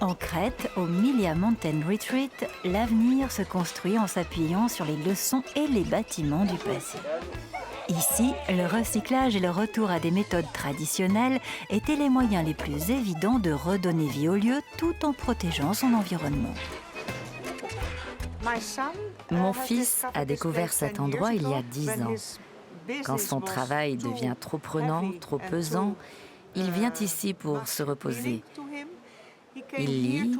En Crète, au Milia Mountain Retreat, l'avenir se construit en s'appuyant sur les leçons et les bâtiments du passé. Ici, le recyclage et le retour à des méthodes traditionnelles étaient les moyens les plus évidents de redonner vie au lieu tout en protégeant son environnement. Mon fils a découvert cet endroit il y a 10 ans. Quand son travail devient trop prenant, trop pesant, il vient ici pour se reposer. Il lit,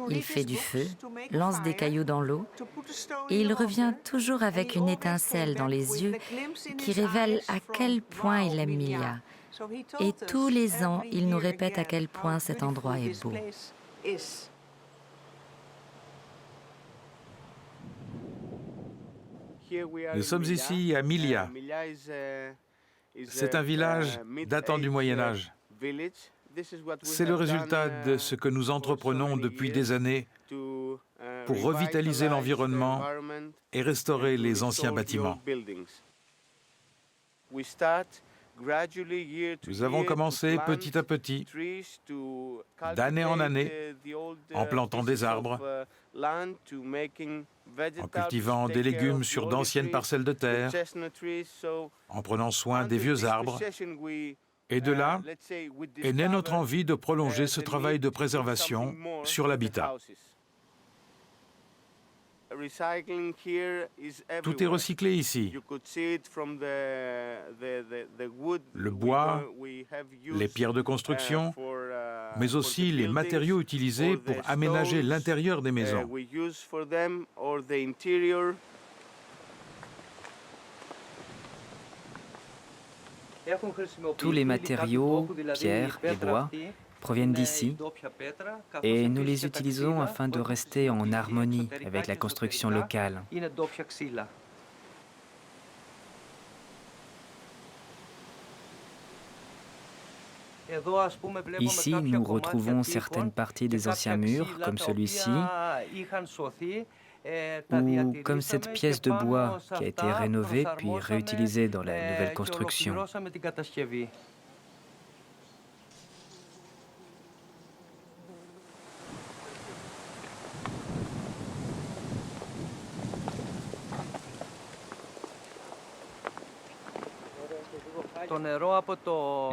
il fait du feu, lance des cailloux dans l'eau et il revient toujours avec une étincelle dans les yeux qui révèle à quel point il aime Milia. Et tous les ans, il nous répète à quel point cet endroit est beau. Nous sommes ici à Milia. C'est un village datant du Moyen Âge. C'est le résultat de ce que nous entreprenons depuis des années pour revitaliser l'environnement et restaurer les anciens bâtiments. Nous avons commencé petit à petit, d'année en année, en plantant des arbres, en cultivant des légumes sur d'anciennes parcelles de terre, en prenant soin des vieux arbres. Et de là est née notre envie de prolonger ce travail de préservation sur l'habitat. Tout est recyclé ici. Le bois, les pierres de construction, mais aussi les matériaux utilisés pour aménager l'intérieur des maisons. Tous les matériaux, pierres et bois, proviennent d'ici et nous les utilisons afin de rester en harmonie avec la construction locale. Ici, nous retrouvons certaines parties des anciens murs, comme celui-ci, ou comme cette pièce de bois qui a été rénovée puis réutilisée dans la nouvelle construction.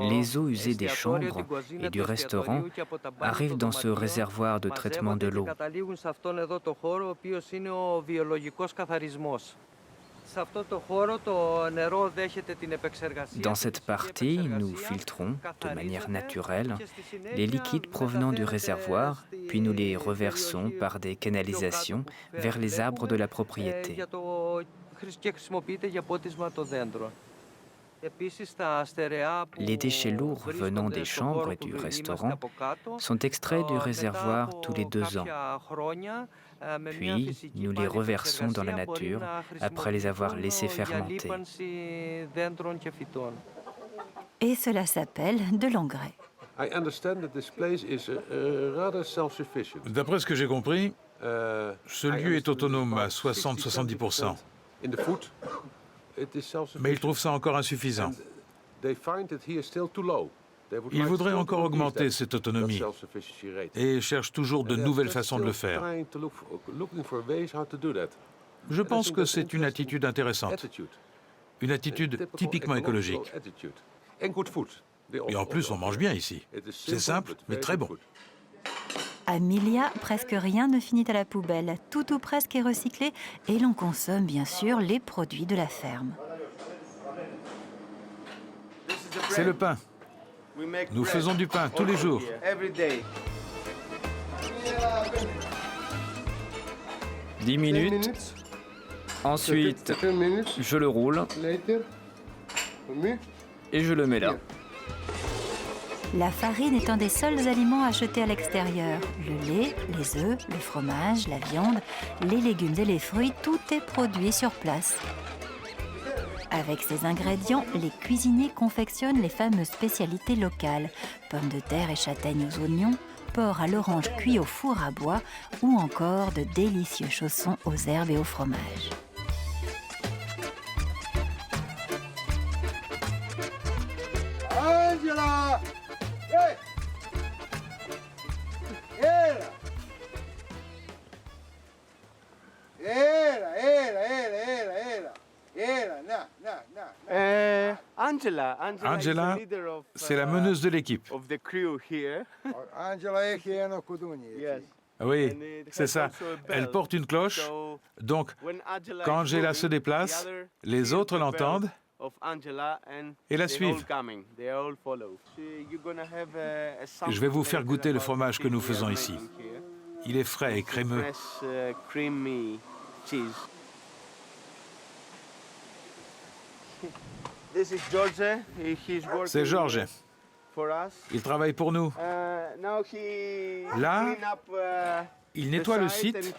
Les eaux usées des chambres et du restaurant arrivent dans ce réservoir de traitement de l'eau. Dans cette partie, nous filtrons, de manière naturelle, les liquides provenant du réservoir, puis nous les reversons par des canalisations vers les arbres de la propriété. Les déchets lourds venant des chambres et du restaurant sont extraits du réservoir tous les 2 ans. Puis, nous les reversons dans la nature après les avoir laissés fermenter. Et cela s'appelle de l'engrais. D'après ce que j'ai compris, ce lieu est autonome à 60-70%. Mais ils trouvent ça encore insuffisant. Ils voudraient encore augmenter cette autonomie et cherchent toujours de nouvelles façons de le faire. Je pense que c'est une attitude intéressante, une attitude typiquement écologique. Et en plus, on mange bien ici. C'est simple, mais très bon. À Milia, presque rien ne finit à la poubelle. Tout ou presque est recyclé et l'on consomme bien sûr les produits de la ferme. C'est le pain. Nous faisons du pain tous les jours. 10 minutes. Ensuite, je le roule et je le mets là. La farine est un des seuls aliments achetés à l'extérieur. Le lait, les œufs, le fromage, la viande, les légumes et les fruits, tout est produit sur place. Avec ces ingrédients, les cuisiniers confectionnent les fameuses spécialités locales, pommes de terre et châtaignes aux oignons, porc à l'orange cuit au four à bois ou encore de délicieux chaussons aux herbes et au fromage. Angela! Hey! Angela, c'est la meneuse de l'équipe. Oui, c'est ça. Elle porte une cloche. Donc, quand Angela se déplace, les autres l'entendent et la suivent. Je vais vous faire goûter le fromage que nous faisons ici. Il est frais et crémeux. C'est George. Il travaille pour nous. Là, il nettoie le site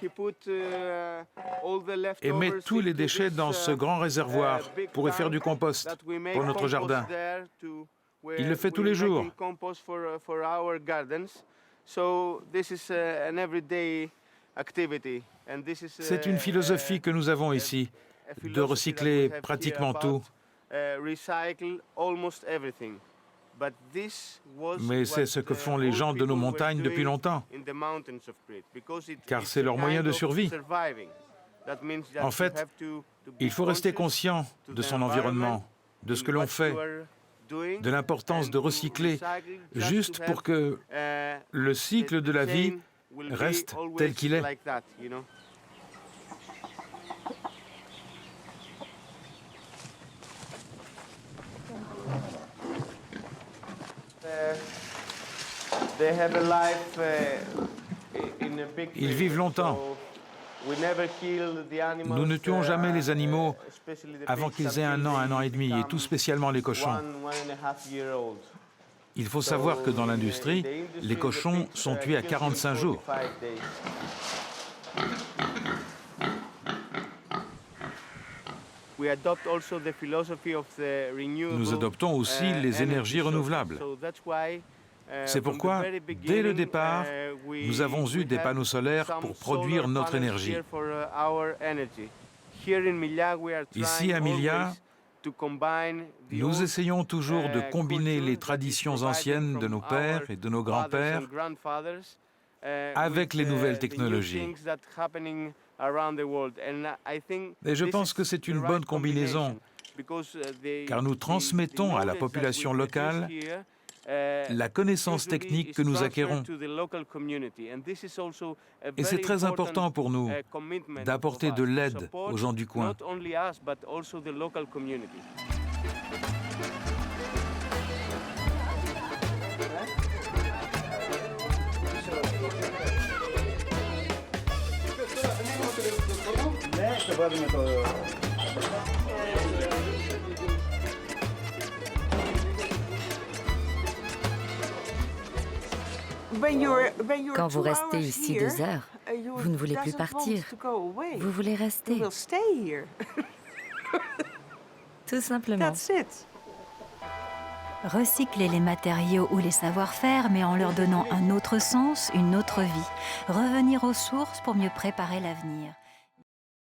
et met tous les déchets dans ce grand réservoir pour y faire du compost pour notre jardin. Il le fait tous les jours. C'est une philosophie que nous avons ici, de recycler pratiquement tout. Mais c'est ce que font les gens de nos montagnes depuis longtemps, car c'est leur moyen de survie. En fait, il faut rester conscient de son environnement, de ce que l'on fait, de l'importance de recycler, juste pour que le cycle de la vie reste tel qu'il est. Ils vivent longtemps. Nous ne tuons jamais les animaux avant qu'ils aient 1 an et demi, et tout spécialement les cochons. Il faut savoir que dans l'industrie, les cochons sont tués à 45 jours. Nous adoptons aussi les énergies renouvelables. C'est pourquoi, dès le départ, nous avons eu des panneaux solaires pour produire notre énergie. Ici, à Milia, nous essayons toujours de combiner les traditions anciennes de nos pères et de nos grands-pères avec les nouvelles technologies. Et je pense que c'est une bonne combinaison, car nous transmettons à la population locale la connaissance technique que nous acquérons. Et c'est très important pour nous d'apporter de l'aide aux gens du coin. Quand vous restez ici 2 heures, vous ne voulez plus partir. Vous voulez rester. Tout simplement. Recycler les matériaux ou les savoir-faire, mais en leur donnant un autre sens, une autre vie. Revenir aux sources pour mieux préparer l'avenir.